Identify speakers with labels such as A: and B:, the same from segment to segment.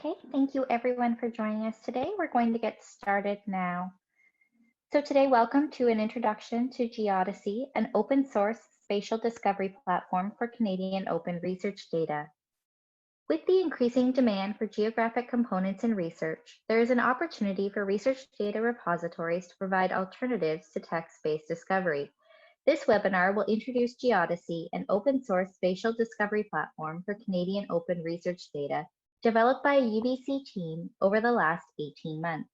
A: Okay, thank you everyone for joining us today. We're going to get started now. So today, welcome to an introduction to Geodisy, an open source spatial discovery platform for Canadian open research data. With the increasing demand for geographic components in research, there is an opportunity for research data repositories to provide alternatives to text-based discovery. This webinar will introduce Geodisy, an open source spatial discovery platform for Canadian open research data developed by a UBC team over the last 18 months.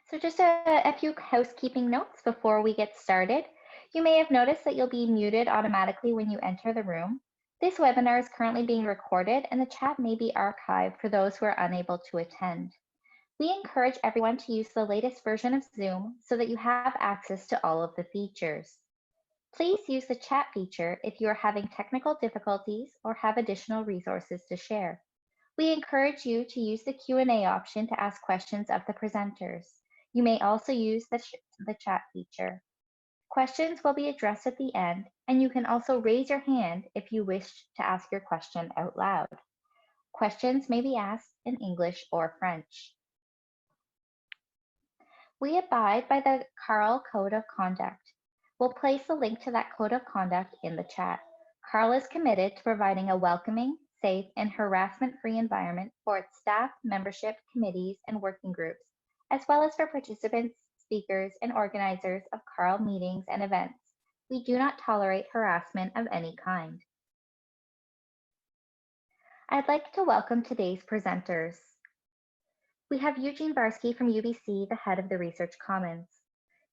A: So just a few housekeeping notes before we get started. You may have noticed that you'll be muted automatically when you enter the room. This webinar is currently being recorded and the chat may be archived for those who are unable to attend. We encourage everyone to use the latest version of Zoom so that you have access to all of the features. Please use the chat feature if you are having technical difficulties or have additional resources to share. We encourage you to use the Q&A option to ask questions of the presenters. You may also use the chat feature. Questions will be addressed at the end, and you can also raise your hand if you wish to ask your question out loud. Questions may be asked in English or French. We abide by the CARL Code of Conduct. We'll place a link to that code of conduct in the chat. CARL is committed to providing a welcoming, safe, and harassment-free environment for its staff, membership, committees, and working groups, as well as for participants, speakers, and organizers of CARL meetings and events. We do not tolerate harassment of any kind. I'd like to welcome today's presenters. We have Eugene Barsky from UBC, the head of the Research Commons.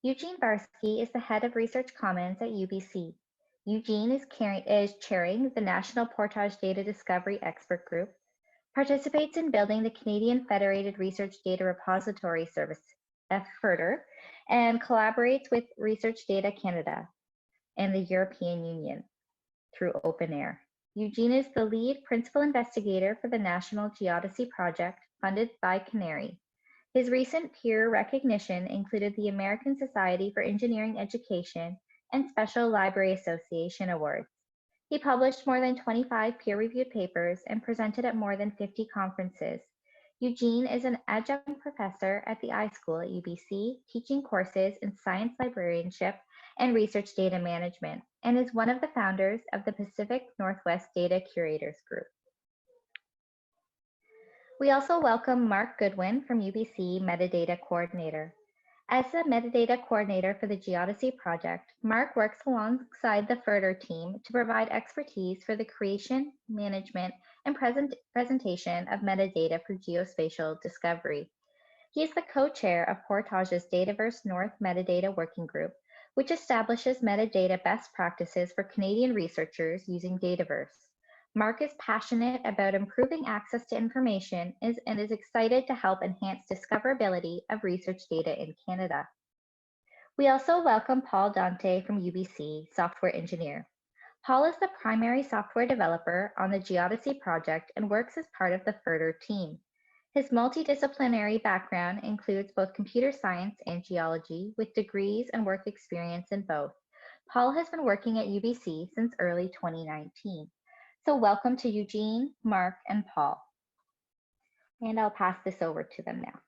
A: Eugene Barsky is the head of Research Commons at UBC. Eugene is chairing the National Portage Data Discovery Expert Group, participates in building the Canadian Federated Research Data Repository Service, FRDR, and collaborates with Research Data Canada and the European Union through OpenAIR. Eugene is the lead principal investigator for the National Geodisy project funded by CANARY. His recent peer recognition included the American Society for Engineering Education and Special Library Association awards. He published more than 25 peer-reviewed papers and presented at more than 50 conferences. Eugene is an adjunct professor at the iSchool at UBC, teaching courses in science librarianship and research data management, and is one of the founders of the Pacific Northwest Data Curators Group. We also welcome Mark Goodwin from UBC Metadata Coordinator. As the Metadata Coordinator for the Geodisy project, Mark works alongside the FRDR team to provide expertise for the creation, management, and presentation of metadata for geospatial discovery. He is the co-chair of Portage's Dataverse North Metadata Working Group, which establishes metadata best practices for Canadian researchers using Dataverse. Mark is passionate about improving access to information and is excited to help enhance discoverability of research data in Canada. We also welcome Paul Dante from UBC, software engineer. Paul is the primary software developer on the Geodisy project and works as part of the FRDR team. His multidisciplinary background includes both computer science and geology, with degrees and work experience in both. Paul has been working at UBC since early 2019. So welcome to Eugene, Mark, and Paul. And I'll pass this over to them now.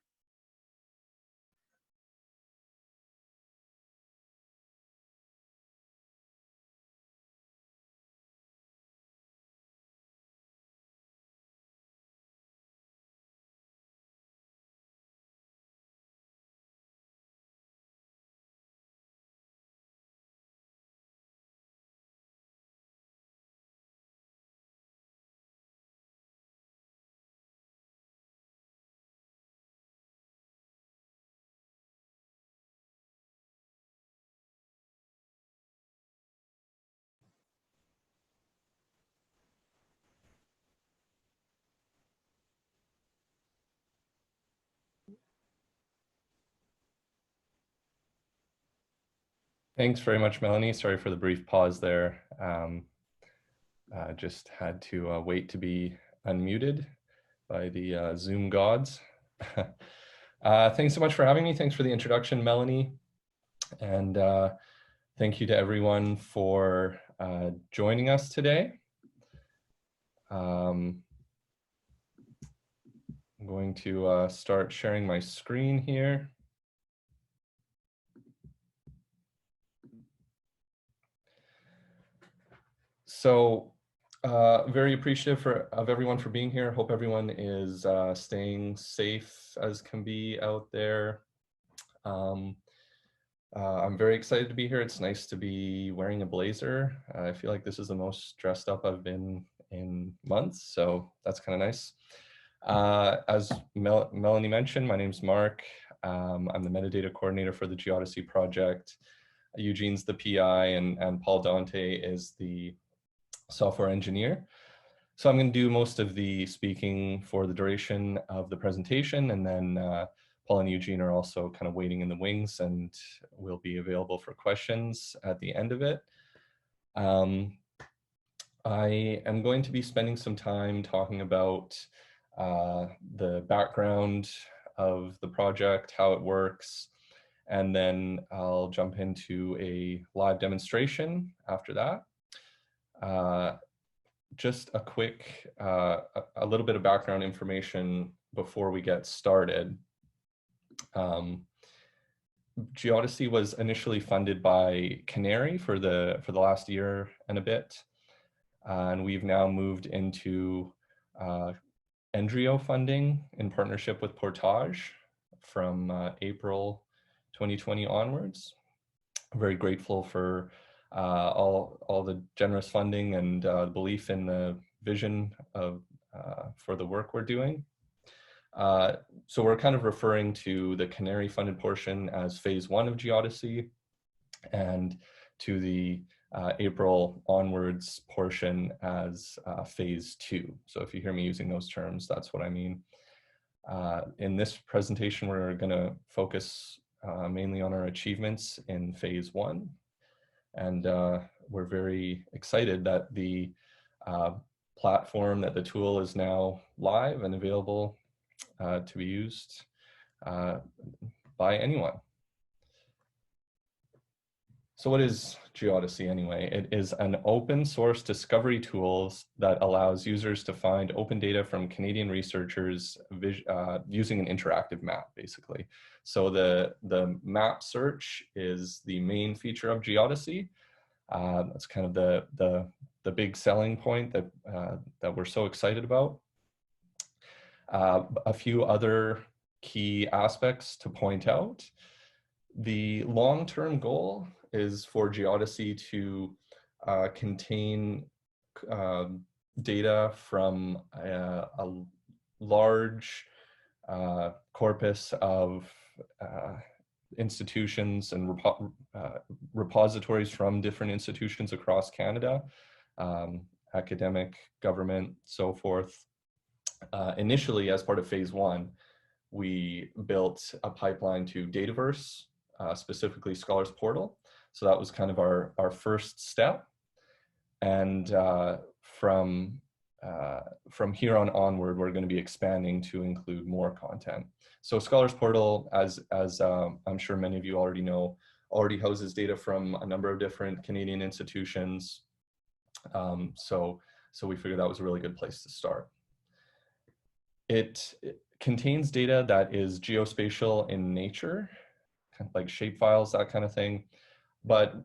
B: Thanks very much, Melanie. Sorry for the brief pause there. Just had to wait to be unmuted by the Zoom gods. Thanks so much for having me. Thanks for the introduction, Melanie. And thank you to everyone for joining us today. I'm going to start sharing my screen here. So very appreciative of everyone for being here. Hope everyone is staying safe as can be out there. I'm very excited to be here. It's nice to be wearing a blazer. I feel like this is the most dressed up I've been in months, so that's kind of nice. As Melanie mentioned, my name's Mark. I'm the metadata coordinator for the Geodisy project. Eugene's the PI, and Paul Dante is the software engineer. So I'm going to do most of the speaking for the duration of the presentation, and then Paul and Eugene are also kind of waiting in the wings and will be available for questions at the end of it. I am going to be spending some time talking about the background of the project, how it works, and then I'll jump into a live demonstration after that. Just a quick, a little bit of background information before we get started. Geodisy was initially funded by Canary for the last year and a bit, and we've now moved into NGO funding in partnership with Portage from April 2020 onwards. I'm very grateful for all the generous funding and belief in the vision of for the work we're doing. So we're kind of referring to the Canary funded portion as phase 1 of Geodisy, and to the April onwards portion as phase 2. So if you hear me using those terms, that's what I mean. In this presentation, we're going to focus mainly on our achievements in phase 1. And we're very excited that the platform, that the tool is now live and available to be used by anyone. So what is Geodisy anyway? It is an open source discovery tool that allows users to find open data from Canadian researchers using an interactive map, basically. So the map search is the main feature of Geodisy. That's kind of the big selling point that we're so excited about. A few other key aspects to point out. The long-term goal is for Geodisy to contain data from a large corpus of institutions and repositories from different institutions across Canada, academic, government, so forth. Initially, as part of phase 1, we built a pipeline to Dataverse, specifically Scholars Portal. So that was kind of our first step. And from here onward, we're going to be expanding to include more content. So Scholars Portal, as I'm sure many of you already know, already houses data from a number of different Canadian institutions. So we figured that was a really good place to start. It contains data that is geospatial in nature, kind of like shapefiles, that kind of thing. But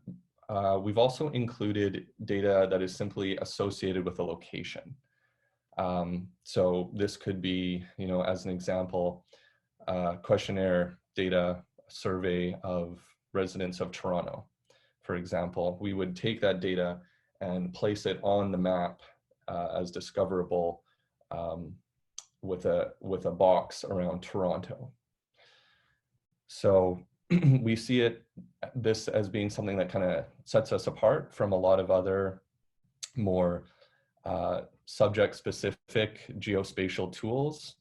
B: we've also included data that is simply associated with a location. So this could be, as an example, questionnaire data, survey of residents of Toronto, for example. We would take that data and place it on the map as discoverable with a box around Toronto. So we see this as being something that kind of sets us apart from a lot of other more subject-specific geospatial tools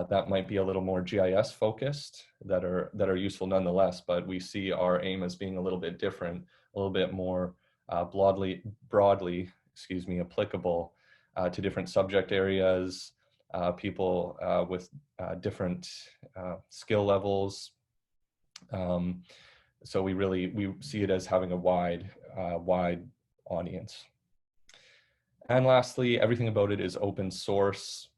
B: that might be a little more GIS focused, that are useful nonetheless. But we see our aim as being a little bit different, a little bit more broadly, applicable to different subject areas, people with different skill levels. So we see it as having a wide audience. And lastly, everything about it is open source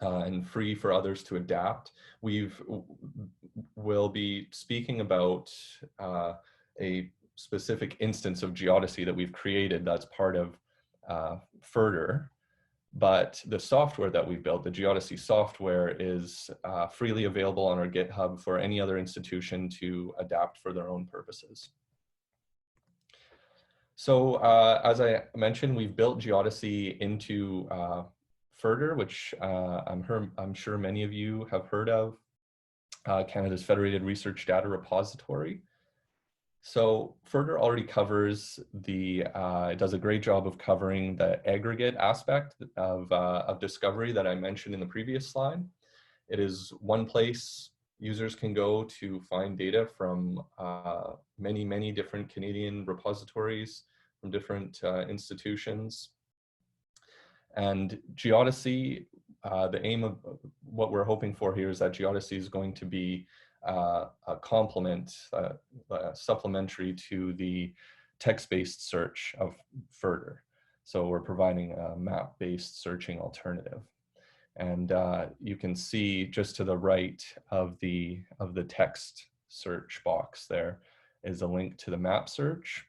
B: and free for others to adapt. We'll be speaking about a specific instance of Geodisy that we've created that's part of Further. But the software that we've built, the Geodisy software, is freely available on our GitHub for any other institution to adapt for their own purposes. So as I mentioned, we've built Geodisy into Further, which I'm sure many of you have heard of, Canada's Federated Research Data Repository. So Further already covers it does a great job of covering the aggregate aspect of discovery that I mentioned in the previous slide. It is one place users can go to find data from many different Canadian repositories from different institutions. And Geodisy, the aim of what we're hoping for here is that Geodisy is going to be a complement, supplementary to the text-based search of Further. So we're providing a map-based searching alternative. And you can see just to the right of the text search box there is a link to the map search.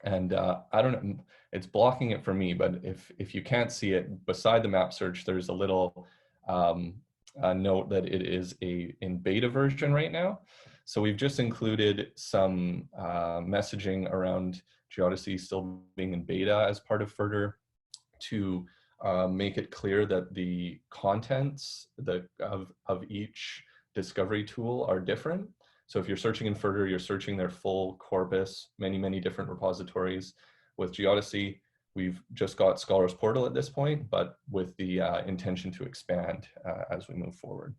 B: And I don't know, it's blocking it for me, but if you can't see it, beside the map search, there's a little note that it is in beta version right now. So we've just included some messaging around Geodisy still being in beta as part of Further to make it clear that the contents of each discovery tool are different. So if you're searching in Further, you're searching their full corpus, many different repositories. With Geodisy, we've just got Scholars Portal at this point, but with the intention to expand as we move forward.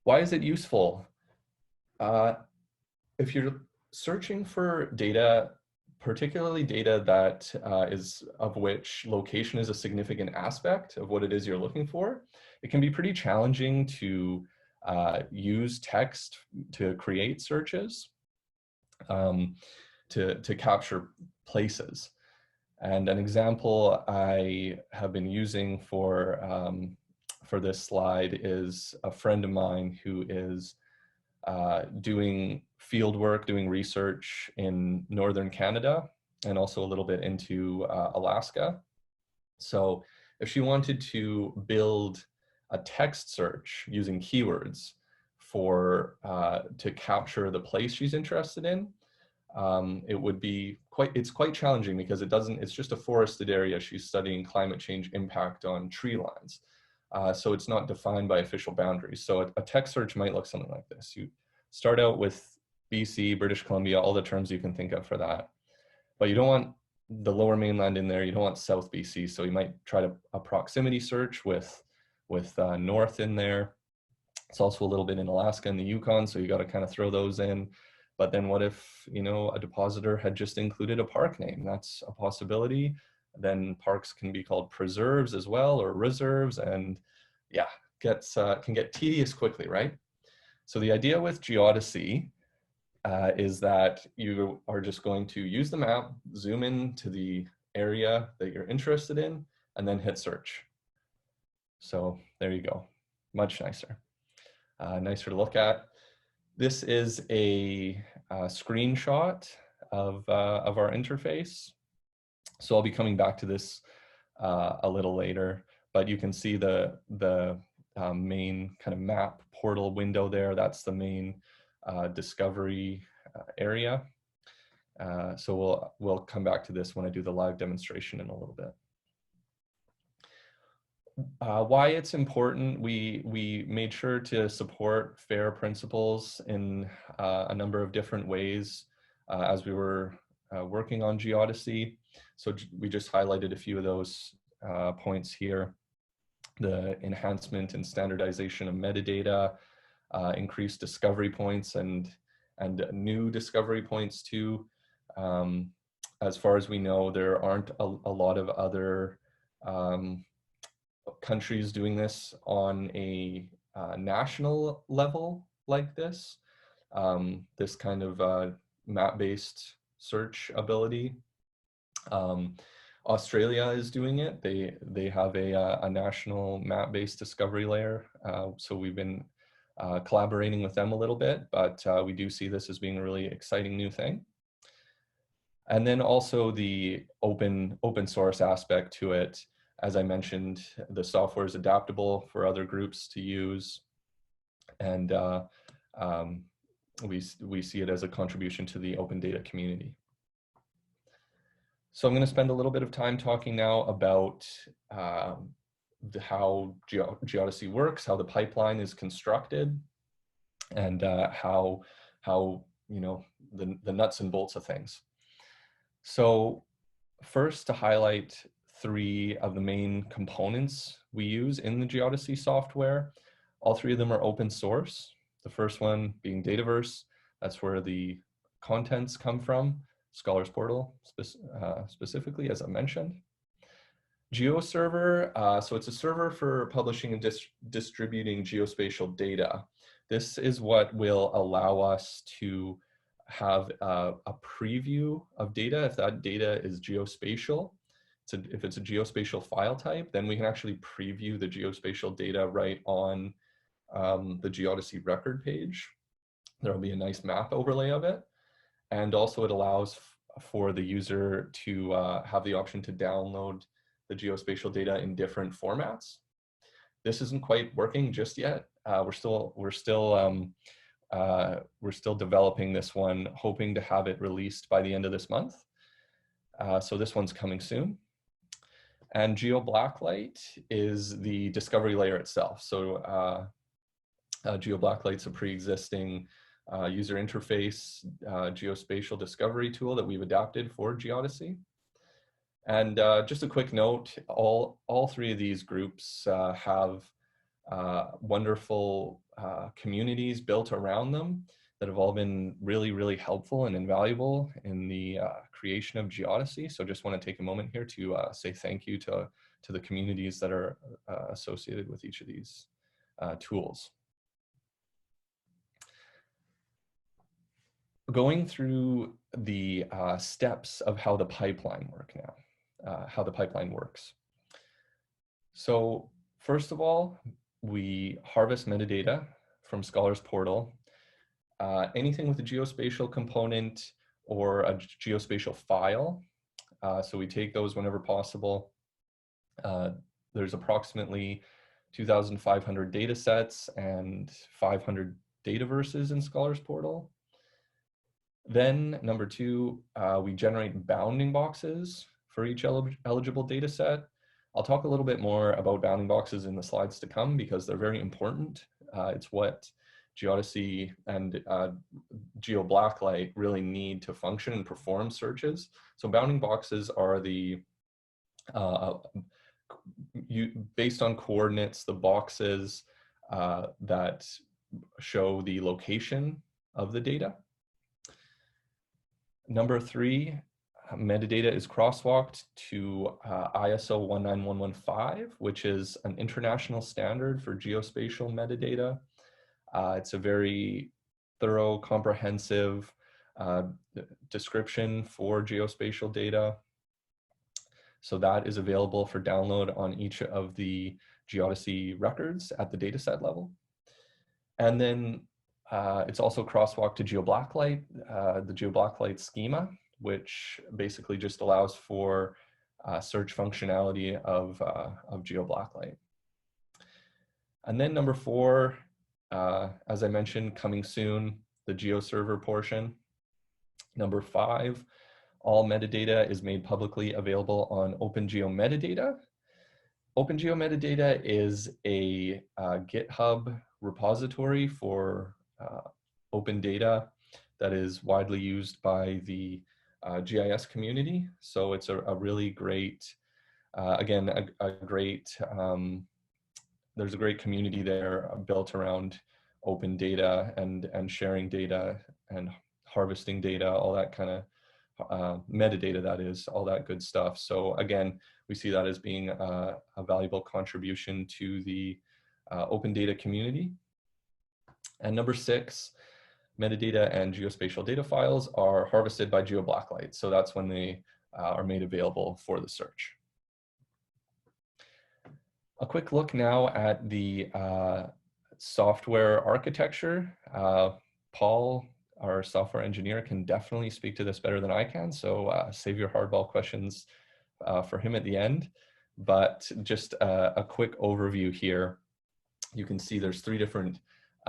B: Why is it useful? If you're searching for data, particularly data that is of which location is a significant aspect of what it is you're looking for, it can be pretty challenging to use text to create searches to capture places. And an example I have been using for this slide is a friend of mine who is doing field work, doing research in northern Canada, and also a little bit into Alaska. So if she wanted to build a text search using keywords for to capture the place she's interested in, it would be it's quite challenging because it's just a forested area. She's studying climate change impact on tree lines. So it's not defined by official boundaries. So a text search might look something like this. You start out with BC, British Columbia, all the terms you can think of for that. But you don't want the lower mainland in there. You don't want South BC. So you might try a proximity search with north in there. It's also a little bit in Alaska and the Yukon. So you got to kind of throw those in. But then what if, a depositor had just included a park name? That's a possibility. Then parks can be called preserves as well, or reserves, and yeah, can get tedious quickly, right? So the idea with Geodisy is that you are just going to use the map, zoom in to the area that you're interested in, and then hit search. So there you go, much nicer. Nicer to look at. This is a screenshot of our interface. So I'll be coming back to this a little later, but you can see the main kind of map portal window there. That's the main discovery area. So we'll come back to this when I do the live demonstration in a little bit. Why it's important, we made sure to support FAIR principles in a number of different ways as we were working on Geodisy. So we just highlighted a few of those points here. The enhancement and standardization of metadata, increased discovery points and new discovery points too. As far as we know, there aren't a lot of other countries doing this on a national level like this. This kind of map-based search ability. Australia is doing it. They have a national map-based discovery layer. So we've been collaborating with them a little bit, but we do see this as being a really exciting new thing. And then also the open source aspect to it. As I mentioned, the software is adaptable for other groups to use, and we see it as a contribution to the open data community. So I'm going to spend a little bit of time talking now about how Geodisy works, how the pipeline is constructed, and how the nuts and bolts of things. So first, to highlight 3 of the main components we use in the Geodisy software. All 3 of them are open source. The first one being Dataverse. That's where the contents come from. Scholars Portal specifically, as I mentioned. GeoServer, so it's a server for publishing and distributing geospatial data. This is what will allow us to have a preview of data. If that data is geospatial, if it's a geospatial file type, then we can actually preview the geospatial data right on the Geodisy record page. There'll be a nice map overlay of it. And also it allows for the user to have the option to download the geospatial data in different formats. This isn't quite working just yet. We're still developing this one, hoping to have it released by the end of this month. So this one's coming soon. And GeoBlacklight is the discovery layer itself. So GeoBlacklight's a pre-existing user interface geospatial discovery tool that we've adapted for Geodisy. And just a quick note, all 3 of these groups have wonderful communities built around them that have all been really, really helpful and invaluable in the creation of Geodisy. So just want to take a moment here to say thank you to the communities that are associated with each of these tools. Going through the steps of how the pipeline works. So first of all, we harvest metadata from Scholars Portal. Anything with a geospatial component or a geospatial file. So we take those whenever possible. There's approximately 2,500 data sets and 500 dataverses in Scholars Portal. Then number 2, we generate bounding boxes for each eligible data set. I'll talk a little bit more about bounding boxes in the slides to come because they're very important. It's what Geodisy and GeoBlacklight really need to function and perform searches. So bounding boxes are the, based on coordinates, the boxes that show the location of the data. Number 3, metadata is crosswalked to ISO 19115, which is an international standard for geospatial metadata. It's a very thorough, comprehensive description for geospatial data. So that is available for download on each of the Geodisy records at the dataset level. And then it's also crosswalked to GeoBlacklight, the GeoBlacklight schema, which basically just allows for search functionality of GeoBlacklight. And then number 4, as I mentioned, coming soon, the GeoServer portion. Number 5, all metadata is made publicly available on OpenGeoMetadata. OpenGeoMetadata is a GitHub repository for open data that is widely used by the GIS community. So it's a really great, again, there's a great community there built around open data and sharing data and harvesting data, all that kind of metadata, that is, all that good stuff. So again, we see that as being a valuable contribution to the open data community. And number 6, metadata and geospatial data files are harvested by GeoBlacklight. So that's when the are made available for the search. A quick look now at the software architecture. Paul, our software engineer, can definitely speak to this better than I can, so save your hardball questions for him at the end. But just a quick overview here. You can see there's 3 different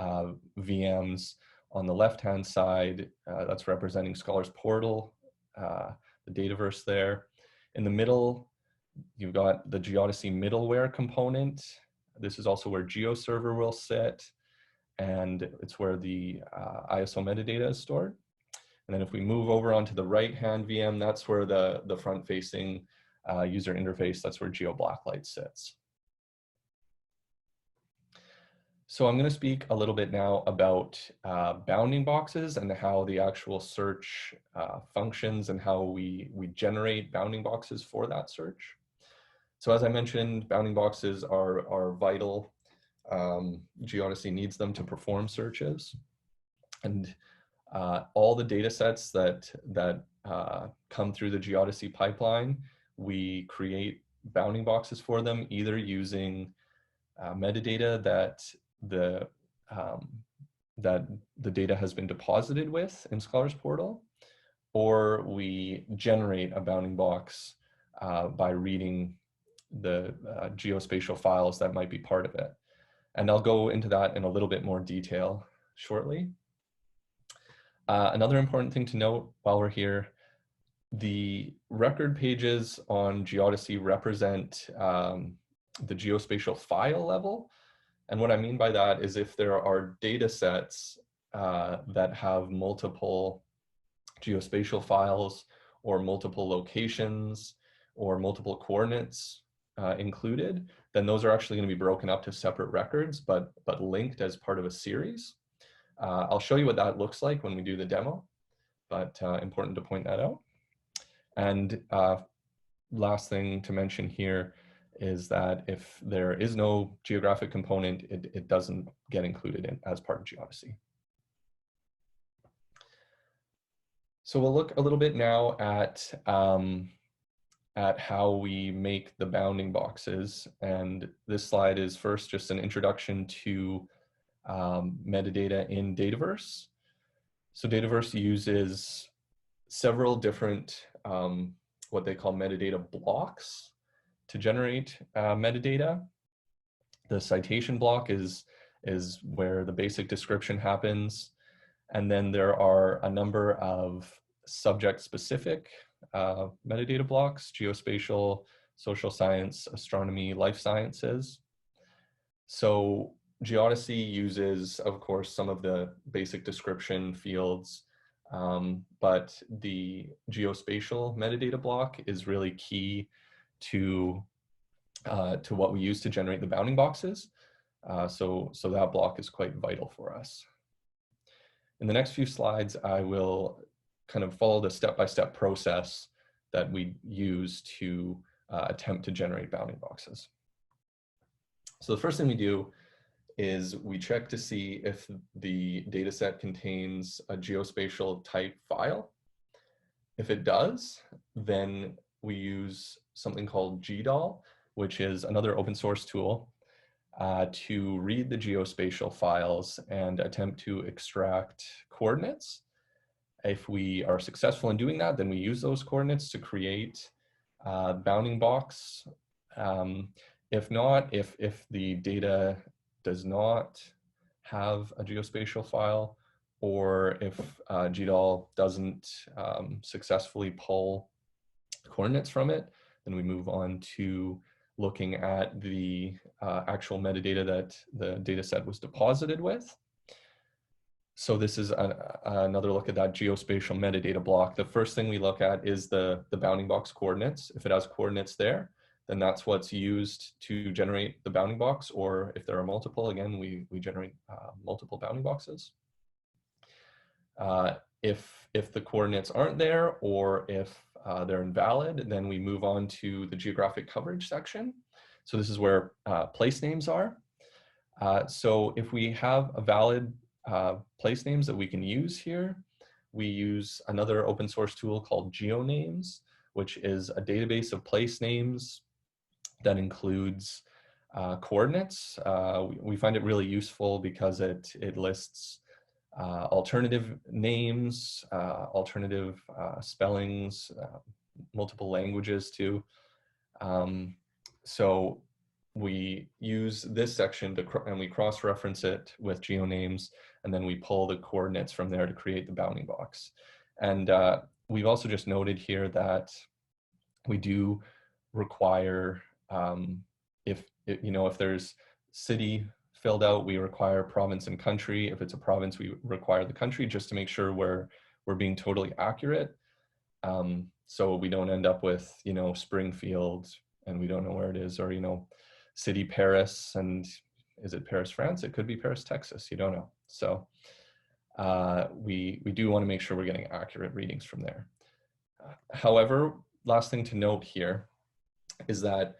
B: VMs. On the left-hand side, that's representing Scholars Portal, the Dataverse there. In the middle, you've got the Geodisy middleware component. This is also where GeoServer will sit, and it's where the ISO metadata is stored. And then if we move over onto the right-hand VM, that's where the front-facing user interface, that's where GeoBlacklight sits. So I'm going to speak a little bit now about bounding boxes and how the actual search functions and how we generate bounding boxes for that search. So as I mentioned, bounding boxes are vital. Geodisy needs them to perform searches. And all the data sets that come through the Geodisy pipeline, we create bounding boxes for them, either using metadata that the data has been deposited with in Scholars Portal, or we generate a bounding box by reading the geospatial files that might be part of it. And I'll go into that in a little bit more detail shortly. Another important thing to note while we're here, the record pages on Geodisy represent the geospatial file level. And what I mean by that is if there are data sets that have multiple geospatial files or multiple locations or multiple coordinates included, then those are actually going to be broken up to separate records, but linked as part of a series. I'll show you what that looks like when we do the demo, but important to point that out. And last thing to mention here is that if there is no geographic component, it doesn't get included in as part of Geodisy. So we'll look a little bit now at how we make the bounding boxes. And this slide is first just an introduction to metadata in Dataverse. So Dataverse uses several different what they call metadata blocks to generate metadata. The citation block is where the basic description happens. And then there are a number of subject-specific metadata blocks: geospatial, social science, astronomy, life sciences. So Geodisy uses, of course, some of the basic description fields, but the geospatial metadata block is really key to what we use to generate the bounding boxes. So that block is quite vital for us. In the next few slides, I will kind of follow the step-by-step process that we use to attempt to generate bounding boxes. So the first thing we do is we check to see if the data set contains a geospatial type file. If it does, then we use something called GDAL, which is another open source tool to read the geospatial files and attempt to extract coordinates. If we are successful in doing that, then we use those coordinates to create a bounding box. If not, if the data does not have a geospatial file, or if GDAL doesn't successfully pull coordinates from it, then we move on to looking at the actual metadata that the data set was deposited with. So this is another look at that geospatial metadata block. The first thing we look at is the bounding box coordinates. If it has coordinates there, then that's what's used to generate the bounding box, or if there are multiple, again, we generate multiple bounding boxes. If the coordinates aren't there, or if they're invalid, then we move on to the geographic coverage section. So this is where place names are. So if we have a valid place names that we can use here, we use another open source tool called GeoNames, which is a database of place names that includes coordinates. We find it really useful because it lists alternative names, alternative spellings, multiple languages too. So we use this section and we cross-reference it with geonames, and then we pull the coordinates from there to create the bounding box. And we've also just noted here that we do require, if there's city filled out, we require province and country. If it's a province, we require the country, just to make sure we're being totally accurate. So we don't end up with, Springfield and we don't know where it is, or, city Paris, and is it Paris, France? It could be Paris, Texas, you don't know. So we do want to make sure we're getting accurate readings from there. However, last thing to note here is that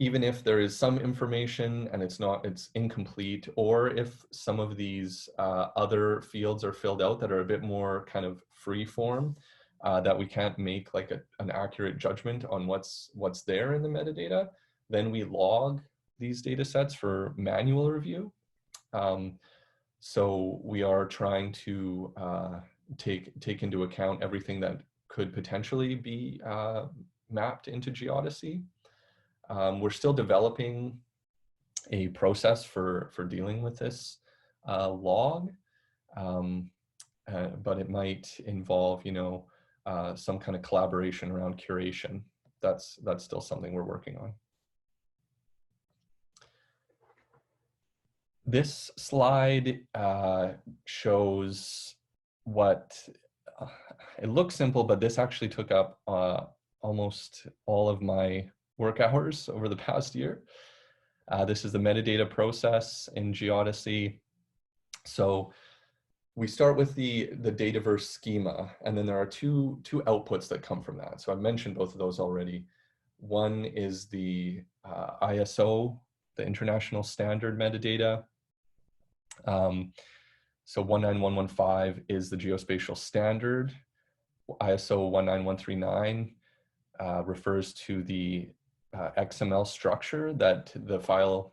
B: even if there is some information and it's incomplete, or if some of these other fields are filled out that are a bit more kind of free form, that we can't make like an accurate judgment on what's there in the metadata, then we log these data sets for manual review. So we are trying to take into account everything that could potentially be mapped into Geodisy. We're still developing a process for dealing with this log, but it might involve, some kind of collaboration around curation. That's still something we're working on. This slide shows what it looks simple, but this actually took up almost all of my work hours over the past year. This is the metadata process in Geodisy. So we start with the Dataverse schema, and then there are two outputs that come from that. So I've mentioned both of those already. One is the ISO, the International Standard Metadata. So 19115 is the geospatial standard. ISO 19139 refers to the XML structure that the file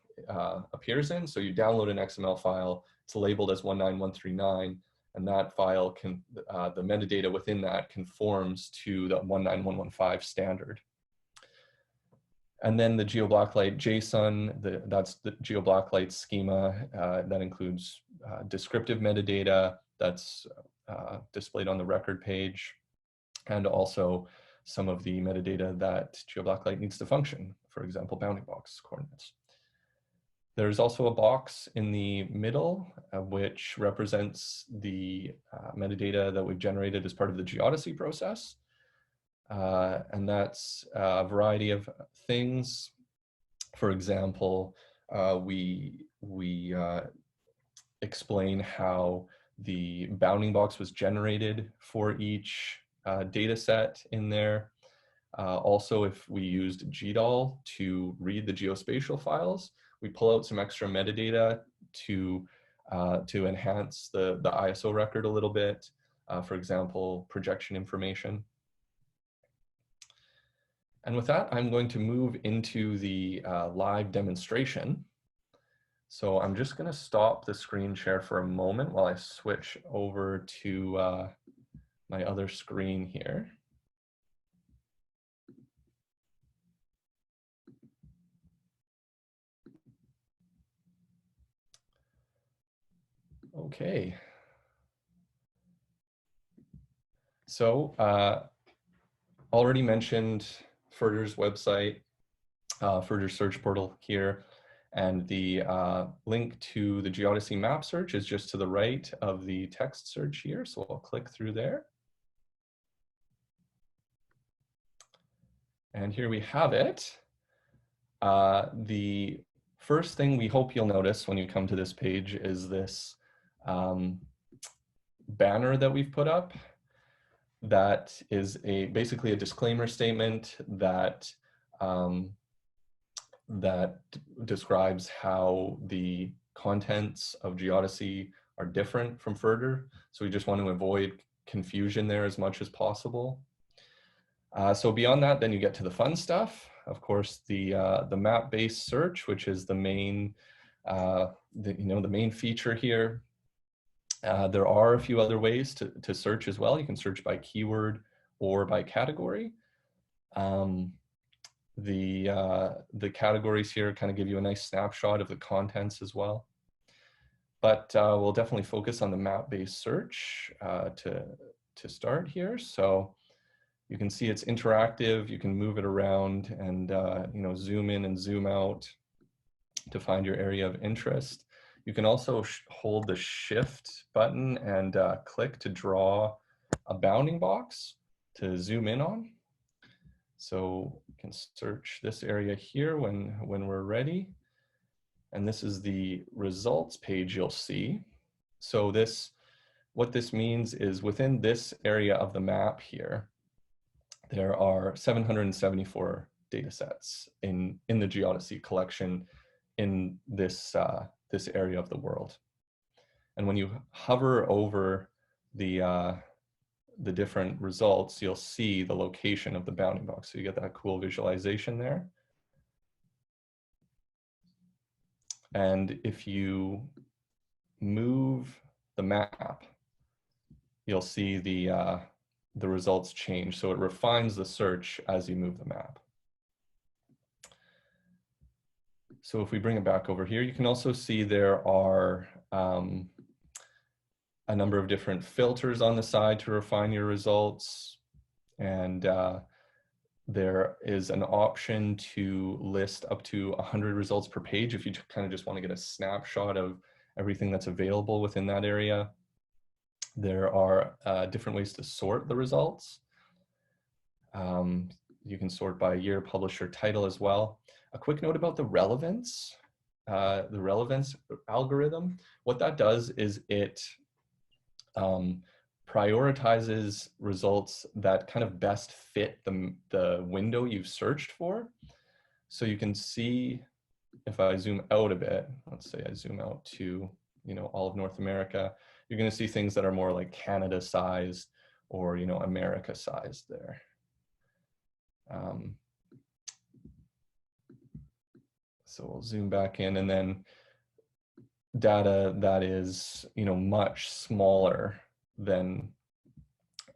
B: appears in. So you download an XML file, it's labeled as 19139, and that file the metadata within that conforms to the 19115 standard. And then the GeoBlacklight JSON, that's the GeoBlacklight schema that includes descriptive metadata that's displayed on the record page, and also some of the metadata that GeoBlacklight needs to function, for example, bounding box coordinates. There's also a box in the middle, which represents the metadata that we've generated as part of the Geodisy process. And that's a variety of things. For example, we explain how the bounding box was generated for each data set in there. Also, if we used GDAL to read the geospatial files, we pull out some extra metadata to enhance the ISO record a little bit. For example, projection information. And with that, I'm going to move into the live demonstration. So I'm just going to stop the screen share for a moment while I switch over to my other screen here. Okay. So already mentioned Furter's website, Furter's search portal here, and the link to the Geodisy map search is just to the right of the text search here. So I'll click through there. And here we have it. The first thing we hope you'll notice when you come to this page is this banner that we've put up. That is basically a disclaimer statement that that describes how the contents of Geodisy are different from Furter. So we just want to avoid confusion there as much as possible. So beyond that, then you get to the fun stuff. Of course, the map-based search, which is the main, the main feature here. There are a few other ways to search as well. You can search by keyword or by category. The categories here kind of give you a nice snapshot of the contents as well. But we'll definitely focus on the map-based search to start here. So you can see it's interactive. You can move it around and zoom in and zoom out to find your area of interest. You can also hold the Shift button and click to draw a bounding box to zoom in on. So you can search this area here when we're ready. And this is the results page you'll see. So what this means is within this area of the map here, there are 774 data sets in the Geodisy collection in this area of the world. And when you hover over the different results, you'll see the location of the bounding box. So you get that cool visualization there. And if you move the map, you'll see the results change. So it refines the search as you move the map. So if we bring it back over here, you can also see there are a number of different filters on the side to refine your results. And there is an option to list up to 100 results per page if you kind of just want to get a snapshot of everything that's available within that area. There are different ways to sort the results. You can sort by year, publisher, title as well. A quick note about the relevance algorithm. What that does is it prioritizes results that kind of best fit the window you've searched for. So you can see, if I zoom out a bit, let's say I zoom out to all of North America, you're going to see things that are more like Canada sized or America sized there. So we'll zoom back in, and then data that is much smaller than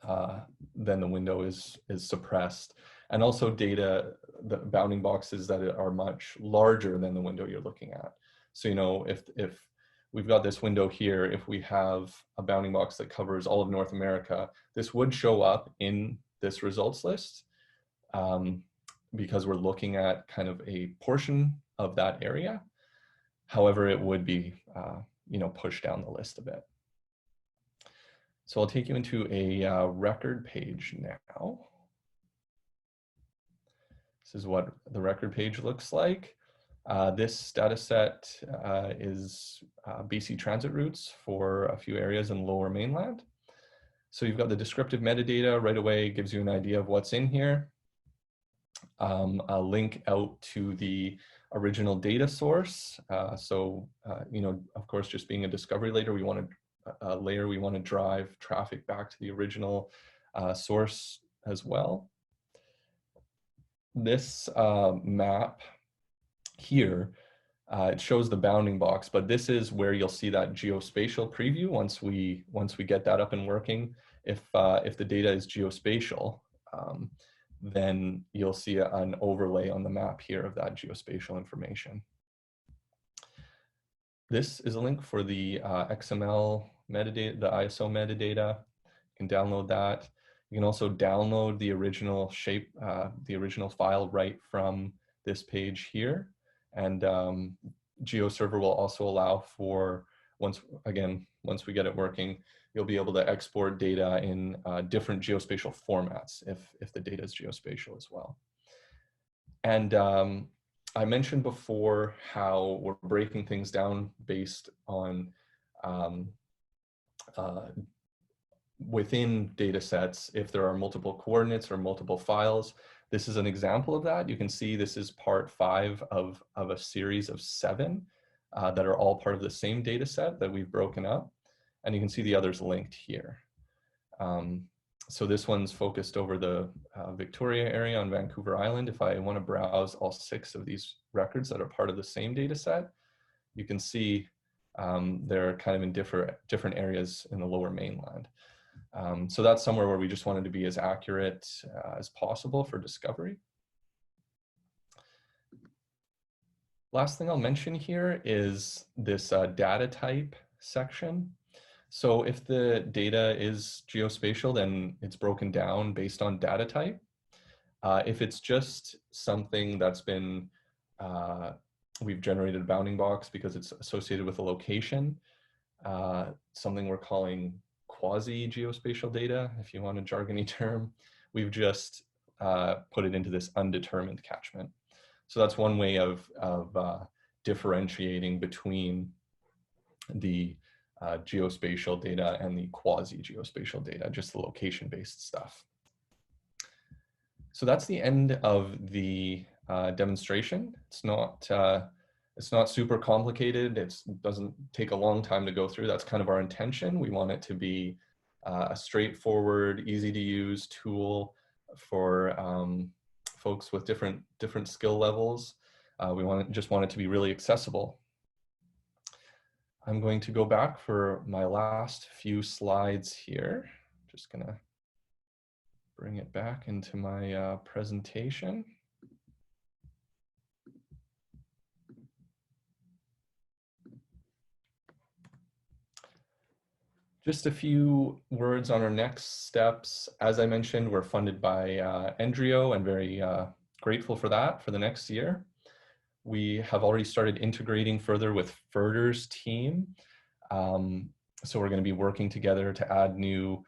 B: the window is suppressed, and also data, the bounding boxes that are much larger than the window you're looking at. So if we've got this window here, if we have a bounding box that covers all of North America, this would show up in this results list because we're looking at kind of a portion of that area. However, it would be pushed down the list a bit. So I'll take you into a record page now. This is what the record page looks like. This data set is BC transit routes for a few areas in Lower Mainland. So you've got the descriptive metadata right away, gives you an idea of what's in here. A link out to the original data source. Of course, just being a discovery layer, we want to drive traffic back to the original source as well. This map here, it shows the bounding box, but this is where you'll see that geospatial preview once we get that up and working. If the data is geospatial, then you'll see an overlay on the map here of that geospatial information. This is a link for the XML metadata, the ISO metadata. You can download that. You can also download the original shape, the original file right from this page here. And GeoServer will also allow for, once we get it working, you'll be able to export data in different geospatial formats if the data is geospatial as well. And I mentioned before how we're breaking things down based on within data sets, if there are multiple coordinates or multiple files. This is an example of that. You can see this is part 5 of a series of 7 that are all part of the same data set that we've broken up. And you can see the others linked here. So this one's focused over the Victoria area on Vancouver Island. If I want to browse all 6 of these records that are part of the same data set, you can see they're kind of in different areas in the lower mainland. So that's somewhere where we just wanted to be as accurate as possible for discovery. Last thing I'll mention here is this data type section. So if the data is geospatial, then it's broken down based on data type. If it's just something that's been, we've generated a bounding box because it's associated with a location, something we're calling quasi-geospatial data, if you want a jargony term, we've just put it into this undetermined catchment. So that's one way of differentiating between the geospatial data and the quasi-geospatial data, just the location-based stuff. So that's the end of the demonstration. It's not super complicated. It doesn't take a long time to go through. That's kind of our intention. We want it to be a straightforward, easy to use tool for folks with different skill levels. We just want it to be really accessible. I'm going to go back for my last few slides here. Just gonna bring it back into my presentation. Just a few words on our next steps. As I mentioned, we're funded by Endrio and very grateful for that for the next year. We have already started integrating further with FERDR's team. So we're going to be working together to add new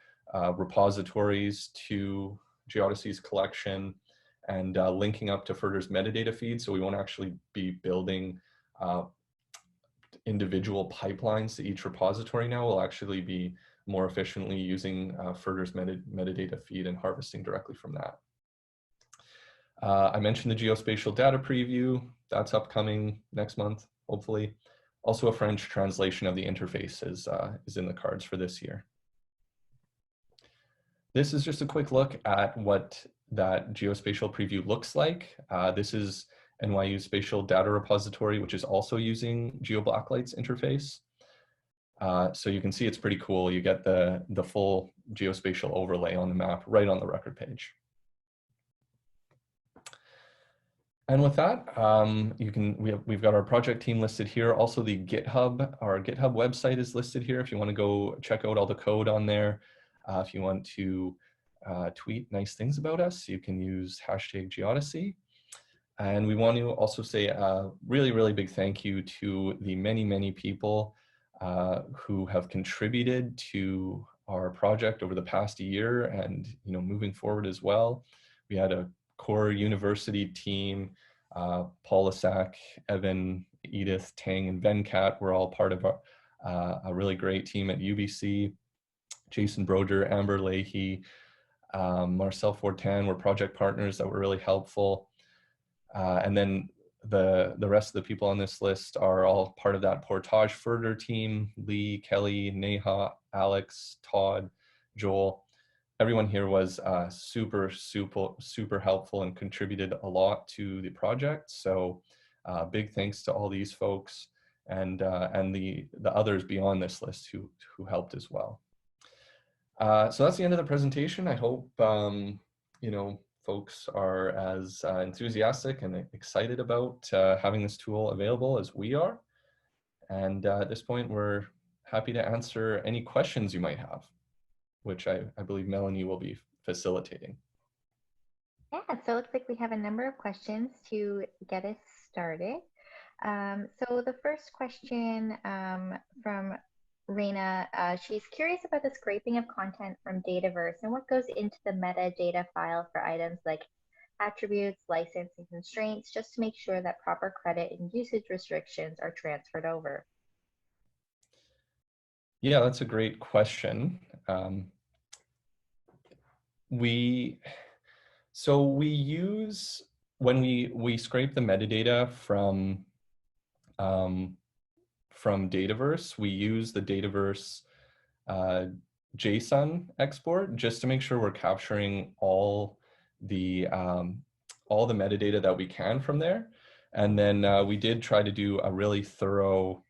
B: repositories to Geodysy's collection and linking up to FERDR's metadata feed. So we won't actually be building individual pipelines to each repository now. We'll actually be more efficiently using FERDR's metadata feed and harvesting directly from that. I mentioned the geospatial data preview. That's upcoming next month, hopefully. Also, a French translation of the interface is in the cards for this year. This is just a quick look at what that geospatial preview looks like. This is NYU Spatial Data Repository, which is also using GeoBlacklight's interface. So you can see it's pretty cool. You get the full geospatial overlay on the map right on the record page. And with that, we've got our project team listed here. Also the GitHub, our GitHub website is listed here if you want to go check out all the code on there. If you want to tweet nice things about us, you can use #Geodisy. And we want to also say a really, really big thank you to the many, many people who have contributed to our project over the past year and moving forward as well. We had a core university team, Paul Dante, Evan, Edith, Tang, and Venkat were all part of a really great team at UBC. Jason Broder, Amber Leahy, Marcel Fortin were project partners that were really helpful. And then the rest of the people on this list are all part of that Portage Further team: Lee, Kelly, Neha, Alex, Todd, Joel. Everyone here was super helpful and contributed a lot to the project. So big thanks to all these folks and the others beyond this list who helped as well. So that's the end of the presentation. I hope folks are as enthusiastic and excited about having this tool available as we are. And at this point, we're happy to answer any questions you might have, which I believe Melanie will be facilitating.
A: Yeah, so it looks like we have a number of questions to get us started. So the first question from Reina, she's curious about the scraping of content from Dataverse and what goes into the metadata file for items like attributes, license, and constraints, just to make sure that proper credit and usage restrictions are transferred over.
B: Yeah, that's a great question. So we use, when we scrape the metadata from Dataverse, we use the Dataverse JSON export just to make sure we're capturing all the metadata that we can from there. And then we did try to do a really thorough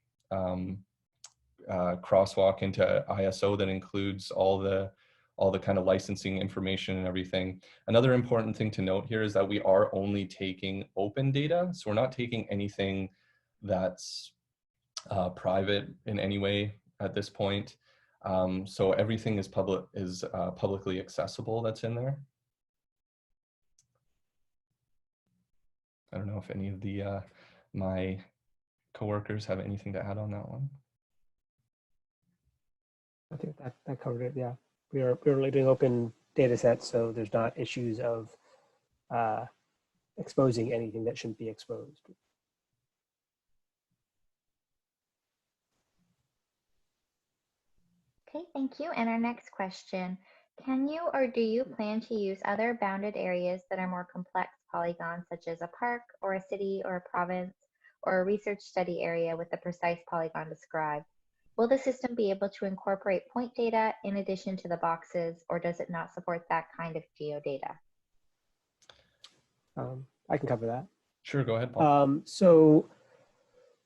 B: crosswalk into ISO that includes all the kind of licensing information and everything. Another important thing to note here is that we are only taking open data. So we're not taking anything that's private in any way at this point. So everything is publicly accessible that's in there. I don't know if any of the my coworkers have anything to add on that one.
C: I think that covered it. Yeah, we're only doing open data sets, so there's not issues of exposing anything that shouldn't be exposed.
A: Okay, thank you. And our next question, can you or do you plan to use other bounded areas that are more complex polygons, such as a park or a city or a province or a research study area with a precise polygon described? Will the system be able to incorporate point data in addition to the boxes, or does it not support that kind of geodata?
C: I can cover that.
B: Sure, go ahead, Paul.
C: So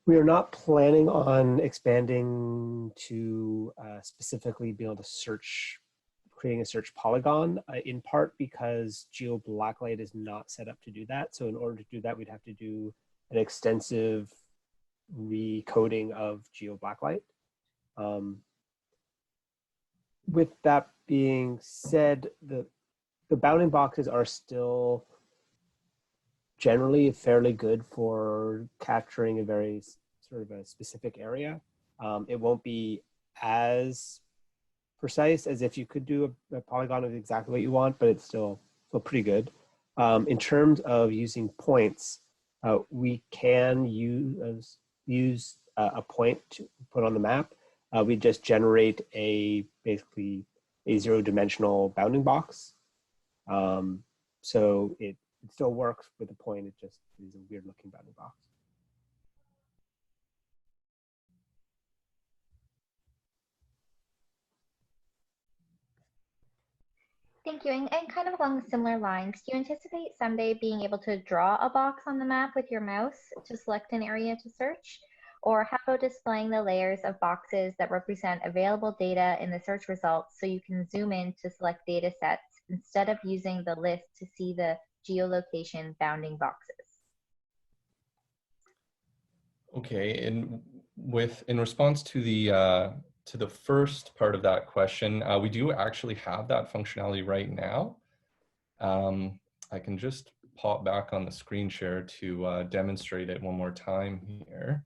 C: we are not planning on expanding to specifically be able to search, creating a search polygon, in part because Geo Blacklight is not set up to do that. So in order to do that, we'd have to do an extensive recoding of Geo Blacklight. With that being said, the bounding boxes are still generally fairly good for capturing a very sort of a specific area. It won't be as precise as if you could do a polygon of exactly what you want, but it's still pretty good. In terms of using points, we can use a point to put on the map. We just generate basically a zero-dimensional bounding box. So it still works with a point. It just is a weird-looking bounding box.
A: Thank you. And kind of along similar lines, do you anticipate someday being able to draw a box on the map with your mouse to select an area to search? Or how about displaying the layers of boxes that represent available data in the search results so you can zoom in to select data sets instead of using the list to see the geolocation bounding boxes?
B: Okay, and in response to the first part of that question, we do actually have that functionality right now. I can just pop back on the screen share to demonstrate it one more time here.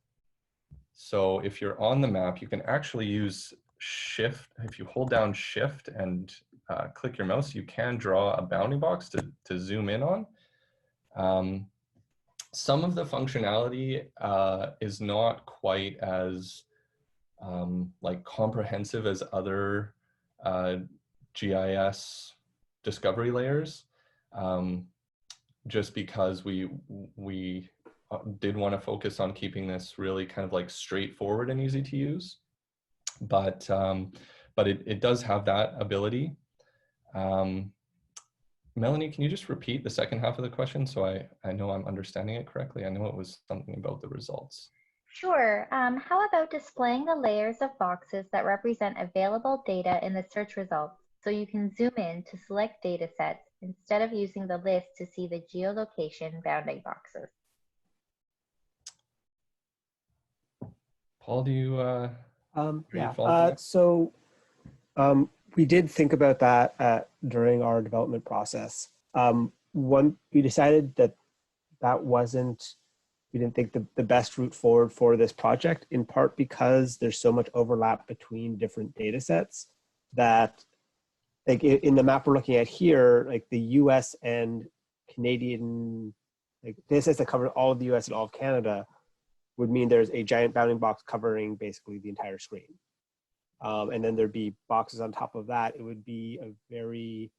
B: So if you're on the map, you can actually use Shift. If you hold down Shift and click your mouse, you can draw a bounding box to zoom in on. Some of the functionality is not quite as like comprehensive as other GIS discovery layers, just because we did want to focus on keeping this really kind of like straightforward and easy to use, but it does have that ability. Melanie, can you just repeat the second half of the question so I know I'm understanding it correctly? I know it was something about the results.
A: Sure. How about displaying the layers of boxes that represent available data in the search results so you can zoom in to select data sets instead of using the list to see the geolocation bounding boxes?
B: Paul, do you
C: yeah. So we did think about that during our development process. We decided that we didn't think the best route forward for this project, in part because there's so much overlap between different data sets that, like in the map we're looking at here, like the US and Canadian, like data sets that cover all of the US and all of Canada would mean there's a giant bounding box covering basically the entire screen. And then there'd be boxes on top of that. It would be a very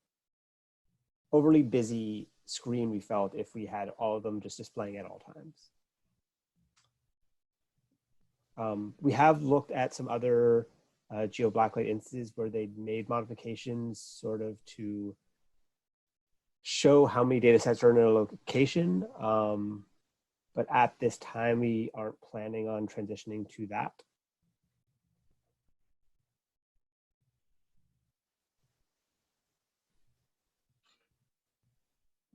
C: overly busy screen, we felt, if we had all of them just displaying at all times. We have looked at some other Geo Blacklight instances where they made modifications sort of to show how many data sets are in a location. But at this time, we aren't planning on transitioning to that.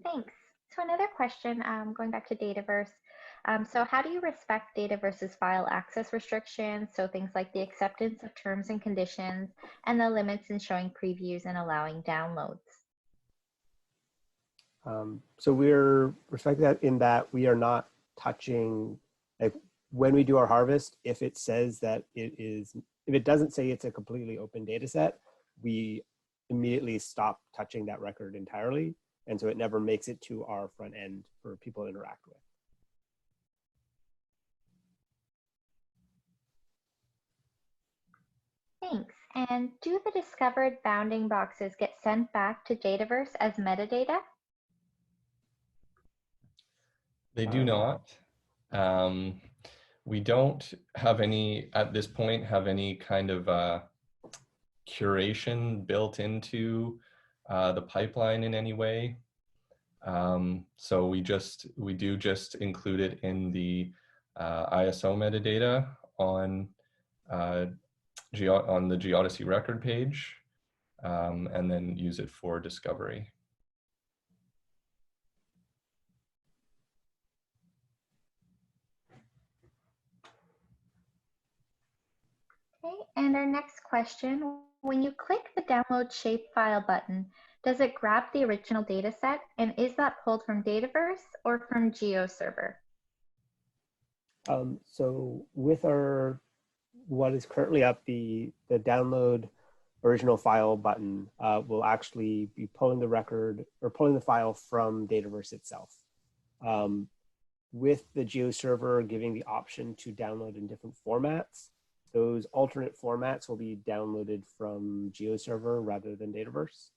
A: Thanks. So another question, going back to Dataverse. So how do you respect Dataverse's file access restrictions? So things like the acceptance of terms and conditions and the limits in showing previews and allowing downloads.
C: So we're respecting that in that we are not touching, like when we do our harvest, if it says that it is, if it doesn't say it's a completely open data set, we immediately stop touching that record entirely. And so it never makes it to our front end for people to interact with.
A: Thanks. And do the discovered bounding boxes get sent back to Dataverse as metadata?
B: They do not. We don't have any, at this point, have any kind of curation built into the pipeline in any way. So we do just include it in the ISO metadata on the Geodisy record page, and then use it for discovery.
A: Okay, and our next question, when you click the download shapefile button, does it grab the original data set? And is that pulled from Dataverse or from GeoServer?
C: So with our, what is currently up, the download original file button will actually be pulling the record or pulling the file from Dataverse itself. With the GeoServer giving the option to download in different formats, those alternate formats will be downloaded from GeoServer rather than Dataverse.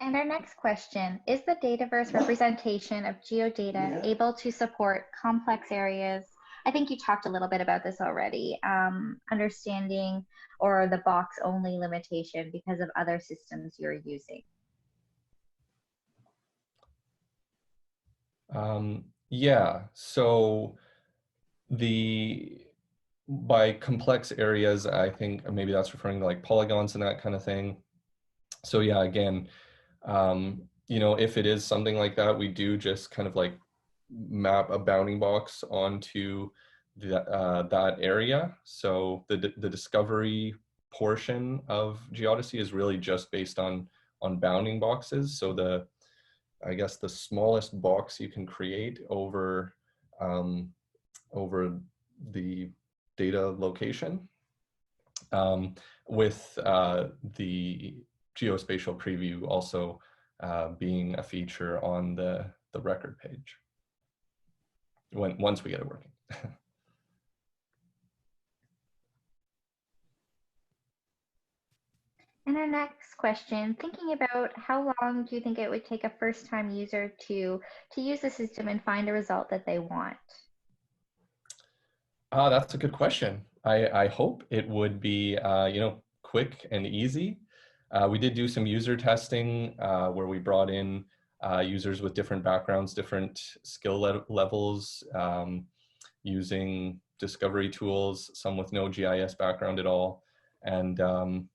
A: And our next question, is the Dataverse representation of geodata able to support complex areas? I think you talked a little bit about this already, understanding or the box only limitation because of other systems you're using.
B: Yeah, so by complex areas, I think maybe that's referring to like polygons and that kind of thing. So yeah, again, you know, if it is something like that, we do just kind of like map a bounding box onto that area. So the discovery portion of Geodisy is really just based on bounding boxes. So I guess the smallest box you can create over over the data location, with the geospatial preview also being a feature on the record page once we get it working.
A: And our next question, thinking about how long do you think it would take a first-time user to use the system and find a result that they want?
B: That's a good question. I hope it would be you know, quick and easy. We did do some user testing where we brought in users with different backgrounds, different skill levels, using discovery tools, some with no GIS background at all. And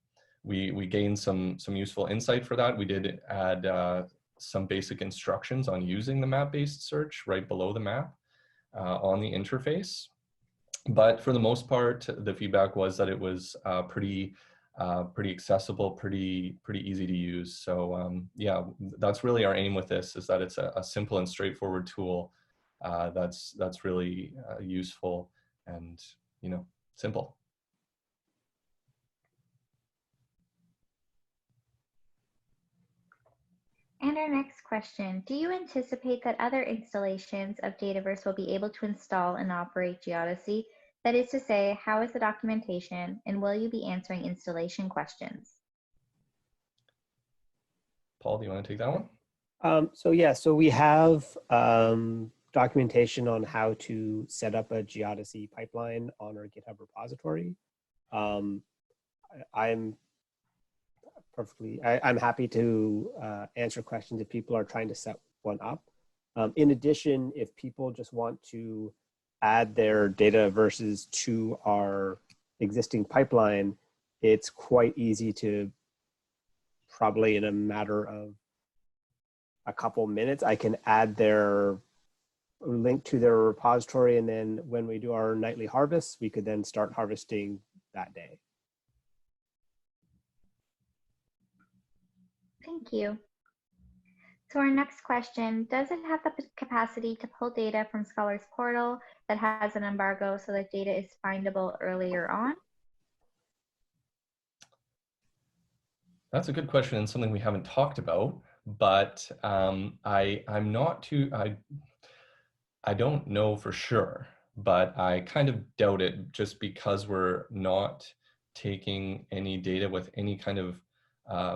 B: we gained some useful insight for that. We did add some basic instructions on using the map-based search right below the map on the interface. But for the most part, the feedback was that it was pretty accessible, pretty easy to use. So yeah, that's really our aim with this, is that it's a simple and straightforward tool that's really useful and, you know, simple.
A: And our next question, do you anticipate that other installations of Dataverse will be able to install and operate Geodisy? That is to say, how is the documentation and will you be answering installation questions?
B: Paul, do you want to take that one?
C: So we have documentation on how to set up a Geodisy pipeline on our GitHub repository. I'm happy to answer questions if people are trying to set one up. In addition, if people just want to add their data versus to our existing pipeline, it's quite easy to, probably in a matter of a couple minutes, I can add their link to their repository, and then when we do our nightly harvests, we could then start harvesting that day.
A: Thank you. So our next question, does it have the capacity to pull data from Scholar's portal that has an embargo so that data is findable earlier on?
B: That's a good question and something we haven't talked about, but I don't know for sure, but I kind of doubt it just because we're not taking any data with any kind of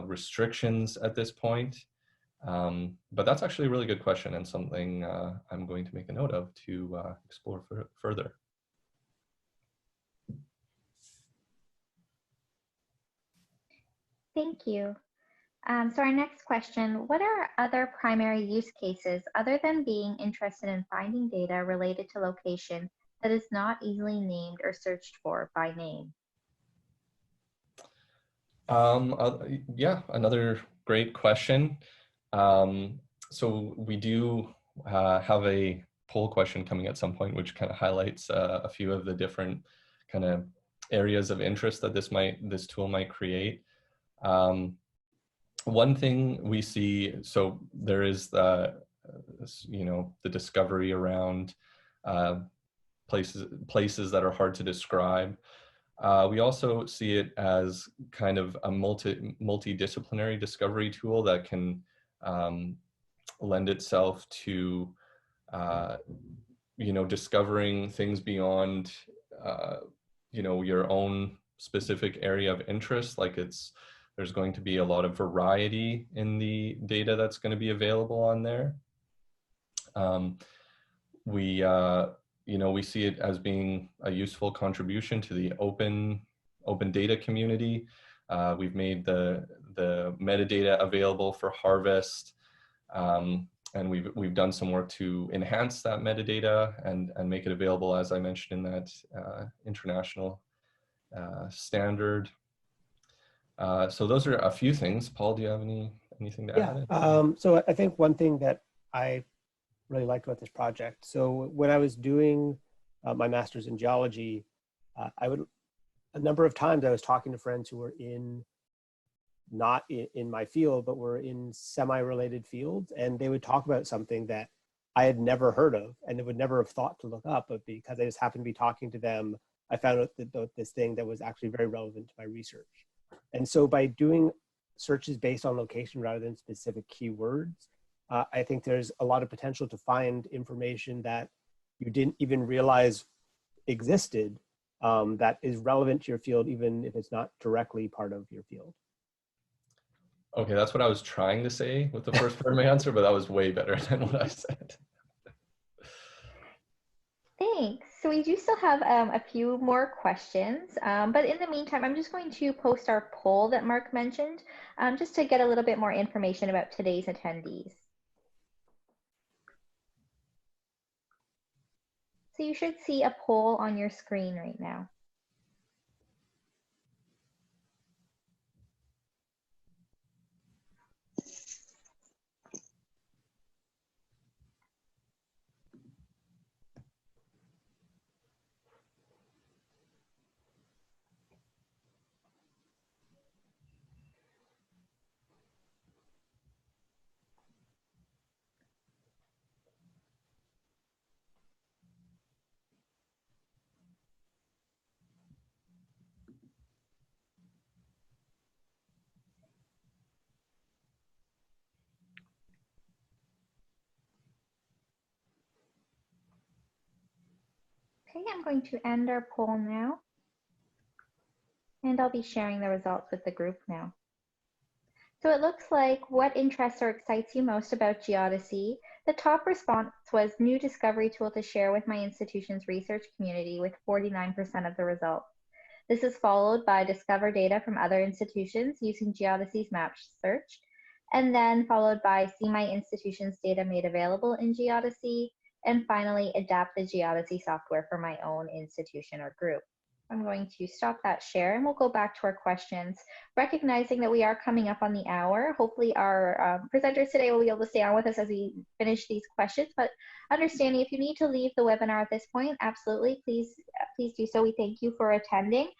B: restrictions at this point. But that's actually a really good question and something I'm going to make a note of to explore further.
A: Thank you. So our next question, what are other primary use cases other than being interested in finding data related to location that is not easily named or searched for by name?
B: Yeah, another great question. So we do have a poll question coming at some point, which kind of highlights a few of the different kind of areas of interest that this tool might create. One thing we see, so there is the discovery around places that are hard to describe. We also see it as kind of a multidisciplinary discovery tool that can lend itself to discovering things beyond your own specific area of interest. Like there's going to be a lot of variety in the data that's going to be available on there. We see it as being a useful contribution to the open data community. We've made the metadata available for harvest, and we've done some work to enhance that metadata and make it available, as I mentioned, in that international standard. So those are a few things. Paul, do you have anything to add?
C: So I think one thing that I really liked about this project. So when I was doing my master's in geology, a number of times I was talking to friends who were not in my field, but were in semi-related fields, and they would talk about something that I had never heard of and would never have thought to look up, but because I just happened to be talking to them, I found out that this thing that was actually very relevant to my research. And so by doing searches based on location rather than specific keywords, I think there's a lot of potential to find information that you didn't even realize existed, that is relevant to your field, even if it's not directly part of your field.
B: Okay, that's what I was trying to say with the first part of my answer, but that was way better than what I said.
A: Thanks. So we do still have a few more questions, but in the meantime, I'm just going to post our poll that Mark mentioned, just to get a little bit more information about today's attendees. So you should see a poll on your screen right now. Okay, I'm going to end our poll now, and I'll be sharing the results with the group now. So it looks like what interests or excites you most about Geodisy. The top response was new discovery tool to share with my institution's research community with 49% of the results. This is followed by discover data from other institutions using Geodisy's map search, and then followed by see my institution's data made available in Geodisy, and finally adapt the Geodisy software for my own institution or group. I'm going to stop that share and we'll go back to our questions, recognizing that we are coming up on the hour. Hopefully our presenters today will be able to stay on with us as we finish these questions, but understanding if you need to leave the webinar at this point, absolutely, please do so. We thank you for attending.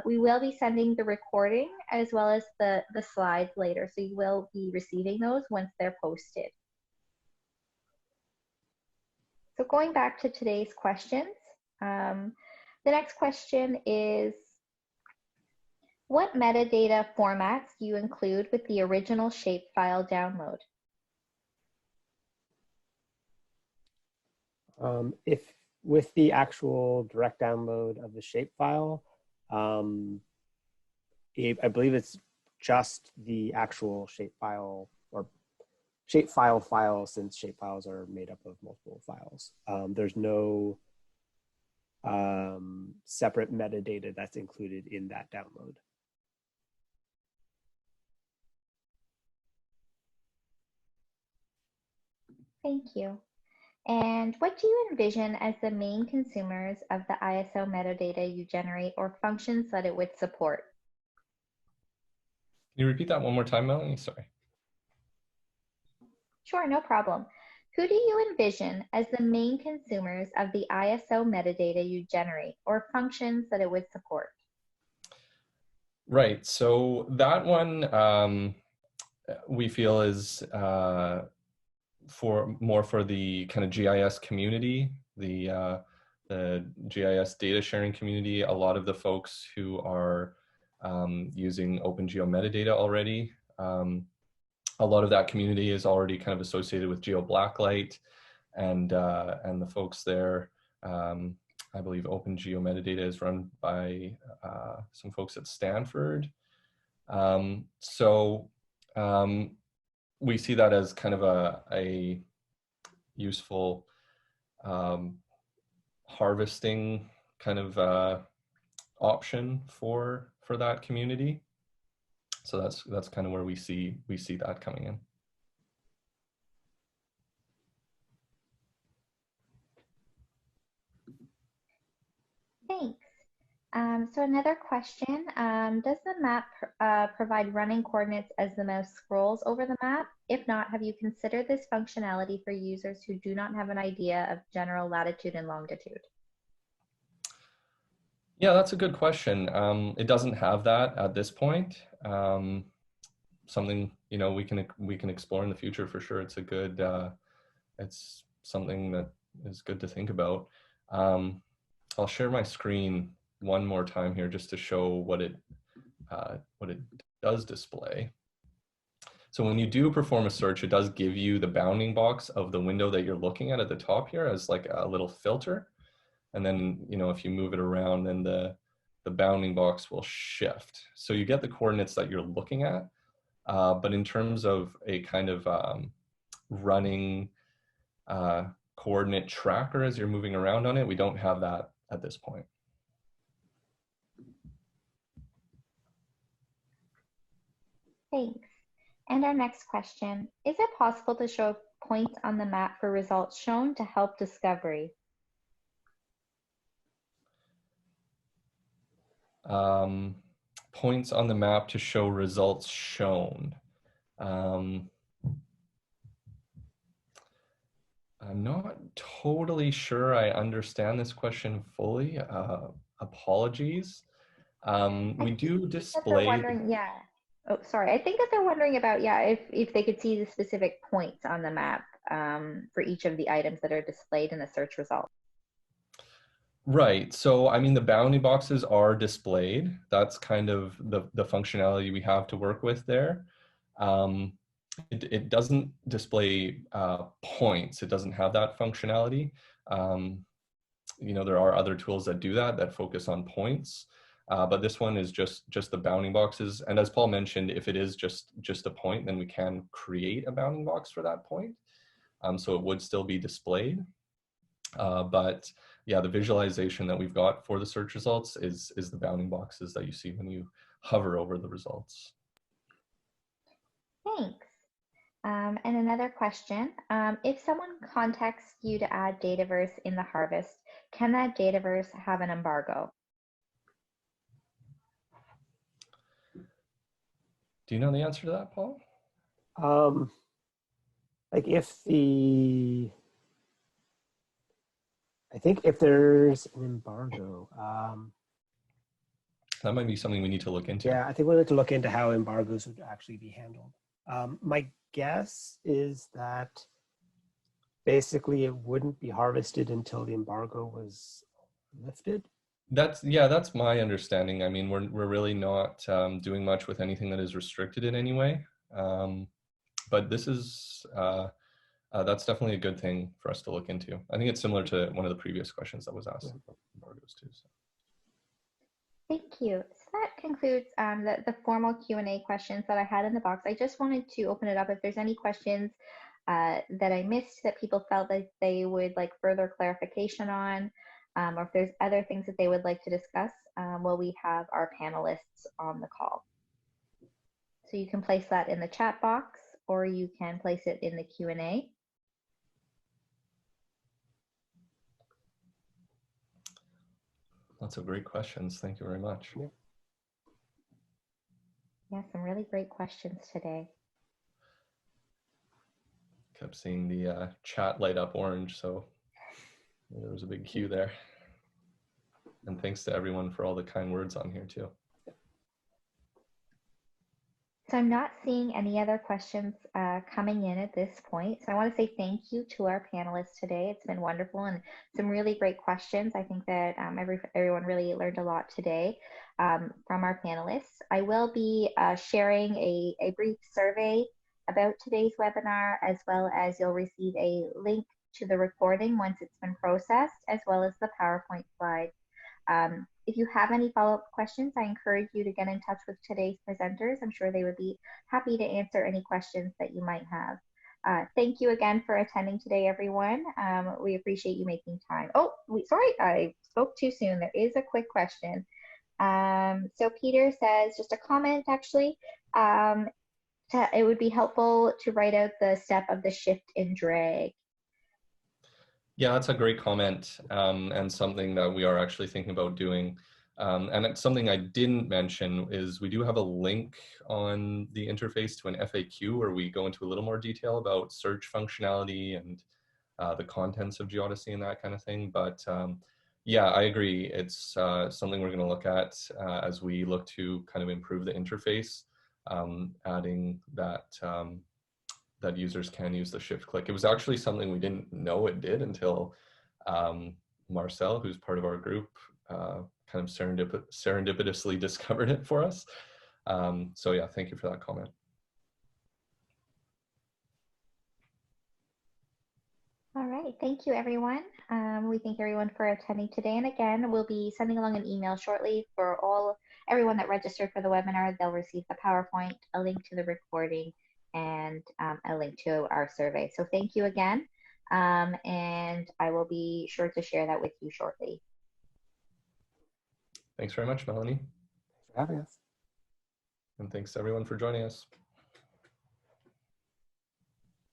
A: We will be sending the recording as well as the slides later, so you will be receiving those once they're posted. So going back to today's questions, the next question is, what metadata formats do you include with the original shapefile download?
C: If with the actual direct download of the shapefile, I believe it's just the actual shapefile or shapefile file, since shapefiles are made up of multiple files. There's no separate metadata that's included in that download.
A: Thank you. And what do you envision as the main consumers of the ISO metadata you generate or functions that it would support?
B: Can you repeat that one more time, Melanie? Sorry.
A: Sure, no problem. Who do you envision as the main consumers of the ISO metadata you generate or functions that it would support?
B: Right, so that one we feel is more for the kind of GIS community, the GIS data sharing community. A lot of the folks who are using OpenGeo metadata already, a lot of that community is already kind of associated with Geo Blacklight, and the folks there. I believe OpenGeo metadata is run by some folks at Stanford. We see that as kind of a useful harvesting kind of option for that community. So that's kind of where we see that coming in.
A: Thanks. So another question, does the map provide running coordinates as the mouse scrolls over the map? If not, have you considered this functionality for users who do not have an idea of general latitude and longitude?
B: Yeah, that's a good question. It doesn't have that at this point. Something, you know, we can explore in the future for sure. It's a good, it's something that is good to think about. I'll share my screen one more time here just to show what it does display. So when you do perform a search, it does give you the bounding box of the window that you're looking at the top here as like a little filter. And then, you know, if you move it around, then the bounding box will shift. So you get the coordinates that you're looking at. But in terms of a kind of running coordinate tracker as you're moving around on it, we don't have that at this point.
A: Thanks. And our next question, is it possible to show points on the map for results shown to help discovery?
B: Points on the map to show results shown. I'm not totally sure I understand this question fully. Apologies. We do display.
A: Wondering, yeah. Oh, sorry. I think that they're wondering about, yeah, if they could see the specific points on the map for each of the items that are displayed in the search result.
B: Right. So, I mean, the bounding boxes are displayed. That's kind of the functionality we have to work with there. It doesn't display points. It doesn't have that functionality. You know, there are other tools that do that, that focus on points. But this one is just the bounding boxes. And as Paul mentioned, if it is just a point, then we can create a bounding box for that point. So it would still be displayed. But yeah, the visualization that we've got for the search results is the bounding boxes that you see when you hover over the results.
A: Thanks. And another question, if someone contacts you to add Dataverse in the harvest, can that Dataverse have an embargo?
B: Do you know the answer to that, Paul?
C: Like I think if there's an embargo,
B: that might be something we need to look into.
C: Yeah, I think we need to look into how embargoes would actually be handled. My guess is that basically it wouldn't be harvested until the embargo was lifted.
B: That's my understanding. I mean, we're really not doing much with anything that is restricted in any way. But this is that's definitely a good thing for us to look into. I think it's similar to one of the previous questions that was asked about embargoes too. So.
A: Thank you. So that concludes the formal Q&A questions that I had in the box. I just wanted to open it up if there's any questions that I missed that people felt that they would like further clarification on, or if there's other things that they would like to discuss while we have our panelists on the call. So you can place that in the chat box, or you can place it in the Q&A.
B: Lots of great questions. Thank you very much.
A: Yeah, some really great questions today.
B: Kept seeing the chat light up orange, so there was a big queue there. And thanks to everyone for all the kind words on here too.
A: So I'm not seeing any other questions coming in at this point. So I want to say thank you to our panelists today. It's been wonderful and some really great questions. I think that everyone really learned a lot today from our panelists. I will be sharing a brief survey about today's webinar, as well as you'll receive a link to the recording once it's been processed, as well as the PowerPoint slides. If you have any follow-up questions, I encourage you to get in touch with today's presenters. I'm sure they would be happy to answer any questions that you might have. Thank you again for attending today, everyone. We appreciate you making time. Oh, sorry, I spoke too soon. There is a quick question. So Peter says, just a comment actually, it would be helpful to write out the step of the shift and drag.
B: Yeah, that's a great comment, and something that we are actually thinking about doing. And it's something I didn't mention is we do have a link on the interface to an FAQ where we go into a little more detail about search functionality and the contents of Geodisy and that kind of thing. But yeah, I agree. It's something we're going to look at as we look to kind of improve the interface, adding that that users can use the shift click. It was actually something we didn't know it did until Marcel, who's part of our group, kind of serendipitously discovered it for us. So yeah, thank you for that comment.
A: All right, thank you everyone. We thank everyone for attending today. And again, we'll be sending along an email shortly for everyone that registered for the webinar. They'll receive the PowerPoint, a link to the recording, and a link to our survey. So thank you again. And I will be sure to share that with you shortly.
B: Thanks very much, Melanie.
C: Thanks for having us.
B: And thanks to everyone for joining us.